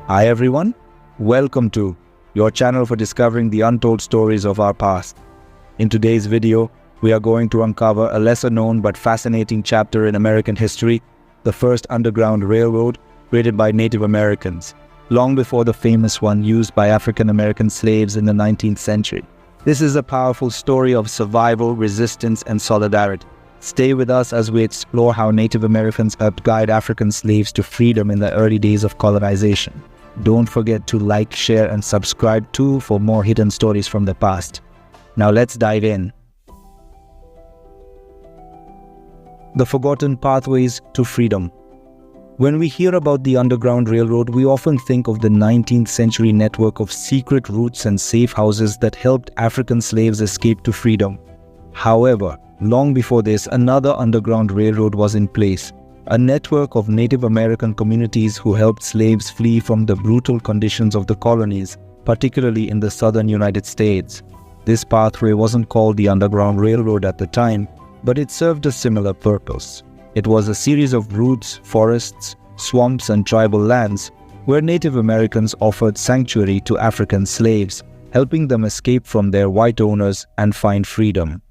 Hi everyone, welcome to your channel for discovering the untold stories of our past. In today's video, we are going to uncover a lesser known but fascinating chapter in American history, the first underground railroad created by Native Americans, long before the famous one used by African American slaves in the 19th century. This is a powerful story of survival, resistance, and solidarity. Stay with us as we explore how Native Americans helped guide African slaves to freedom in the early days of colonization. Don't forget to like, share, and subscribe too for more hidden stories from the past. Now let's dive in. The forgotten pathways to freedom. When we hear about the Underground Railroad, we often think of the 19th century network of secret routes and safe houses that helped African slaves escape to freedom. However, long before this, another underground railroad was in place, a network of Native American communities who helped slaves flee from the brutal conditions of the colonies, particularly in the southern United States. This pathway wasn't called the Underground Railroad at the time, but it served a similar purpose. It was a series of routes, forests, swamps, and tribal lands where Native Americans offered sanctuary to African slaves, helping them escape from their white owners and find freedom.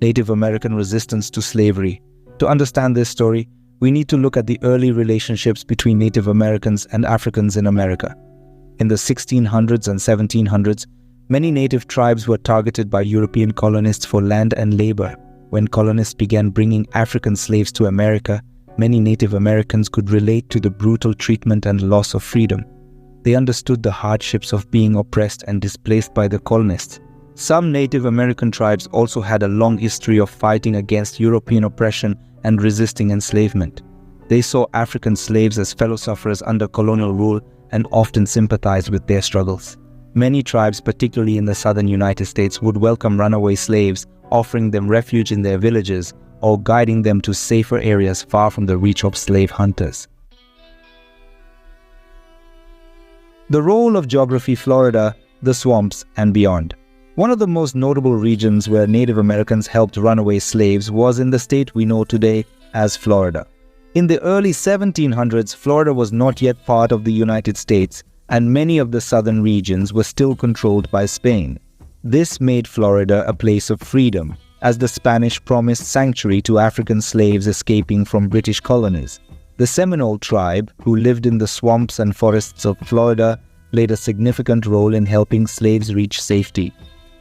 Native American resistance to slavery. To understand this story, we need to look at the early relationships between Native Americans and Africans in America. In the 1600s and 1700s, many native tribes were targeted by European colonists for land and labor. When colonists began bringing African slaves to America, many Native Americans could relate to the brutal treatment and loss of freedom. They understood the hardships of being oppressed and displaced by the colonists. Some Native American tribes also had a long history of fighting against European oppression and resisting enslavement. They saw African slaves as fellow sufferers under colonial rule and often sympathized with their struggles. Many tribes, particularly in the southern United States, would welcome runaway slaves, offering them refuge in their villages or guiding them to safer areas far from the reach of slave hunters. The role of geography: Florida, the swamps, and beyond. One of the most notable regions where Native Americans helped runaway slaves was in the state we know today as Florida. In the early 1700s, Florida was not yet part of the United States, and many of the southern regions were still controlled by Spain. This made Florida a place of freedom, as the Spanish promised sanctuary to African slaves escaping from British colonies. The Seminole tribe, who lived in the swamps and forests of Florida, played a significant role in helping slaves reach safety.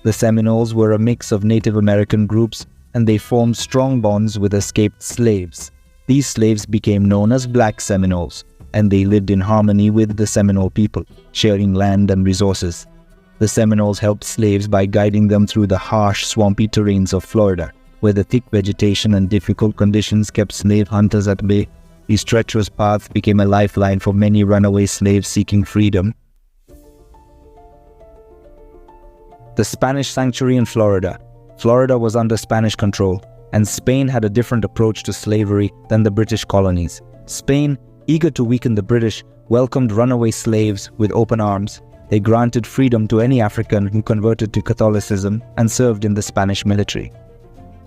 The Seminoles were a mix of Native American groups, and they formed strong bonds with escaped slaves. These slaves became known as Black Seminoles, and they lived in harmony with the Seminole people, sharing land and resources. The Seminoles helped slaves by guiding them through the harsh, swampy terrains of Florida, where the thick vegetation and difficult conditions kept slave hunters at bay. These treacherous paths became a lifeline for many runaway slaves seeking freedom. The Spanish sanctuary in Florida. Florida was under Spanish control, and Spain had a different approach to slavery than the British colonies. Spain, eager to weaken the British, welcomed runaway slaves with open arms. They granted freedom to any African who converted to Catholicism and served in the Spanish military.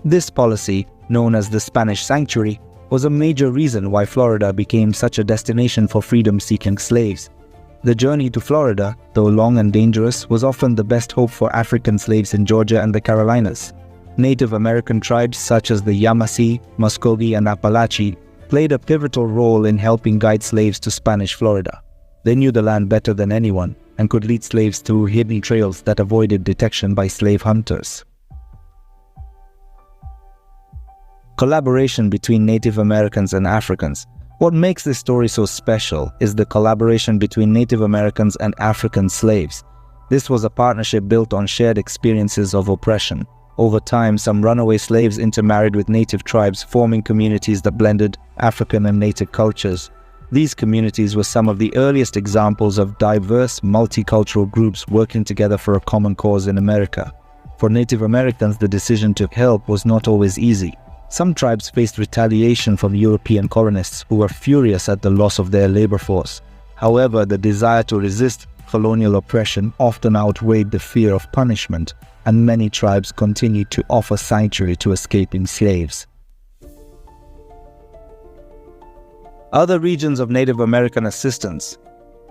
This policy, known as the Spanish Sanctuary, was a major reason why Florida became such a destination for freedom-seeking slaves. The journey to Florida, though long and dangerous, was often the best hope for African slaves in Georgia and the Carolinas. Native American tribes such as the Yamasee, Muscogee, and Apalachee played a pivotal role in helping guide slaves to Spanish Florida. They knew the land better than anyone and could lead slaves through hidden trails that avoided detection by slave hunters. Collaboration between Native Americans and Africans. What makes this story so special is the collaboration between Native Americans and African slaves. This was a partnership built on shared experiences of oppression. Over time, some runaway slaves intermarried with native tribes, forming communities that blended African and native cultures. These communities were some of the earliest examples of diverse, multicultural groups working together for a common cause in America. For Native Americans, the decision to help was not always easy. Some tribes faced retaliation from European colonists who were furious at the loss of their labor force. However, the desire to resist colonial oppression often outweighed the fear of punishment, and many tribes continued to offer sanctuary to escaping slaves. Other regions of Native American assistance.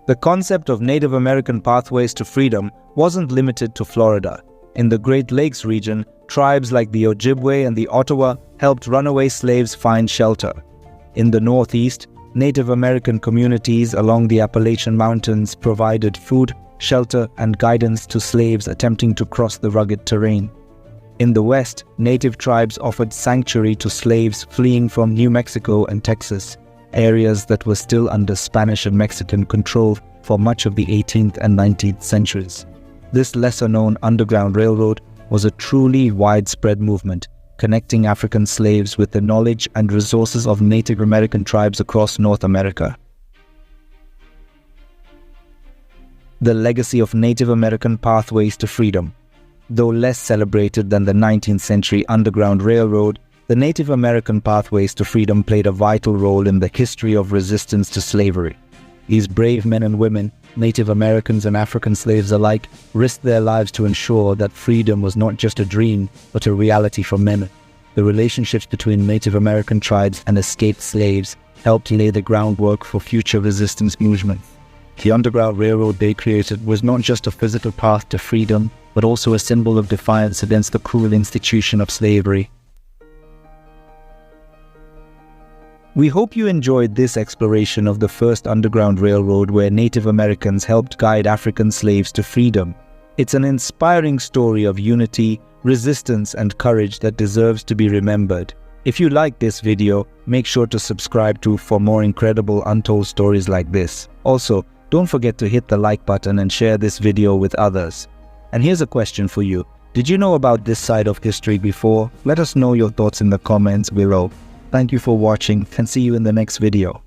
The concept of Native American pathways to freedom wasn't limited to Florida. In the Great Lakes region, tribes like the Ojibwe and the Ottawa helped runaway slaves find shelter. In the Northeast, Native American communities along the Appalachian Mountains provided food, shelter, and guidance to slaves attempting to cross the rugged terrain. In the West, Native tribes offered sanctuary to slaves fleeing from New Mexico and Texas, areas that were still under Spanish and Mexican control for much of the 18th and 19th centuries. This lesser-known Underground Railroad was a truly widespread movement, connecting African slaves with the knowledge and resources of Native American tribes across North America. The legacy of Native American pathways to freedom. Though less celebrated than the 19th century Underground Railroad, the Native American pathways to freedom played a vital role in the history of resistance to slavery. These brave men and women, Native Americans and African slaves alike, risked their lives to ensure that freedom was not just a dream, but a reality for men. The relationships between Native American tribes and escaped slaves helped lay the groundwork for future resistance movements. The Underground Railroad they created was not just a physical path to freedom, but also a symbol of defiance against the cruel institution of slavery. We hope you enjoyed this exploration of the first Underground Railroad where Native Americans helped guide African slaves to freedom. It's an inspiring story of unity, resistance, and courage that deserves to be remembered. If you like this video, make sure to subscribe for more incredible untold stories like this. Also, don't forget to hit the like button and share this video with others. And here's a question for you. Did you know about this side of history before? Let us know your thoughts in the comments below. Thank you for watching and see you in the next video.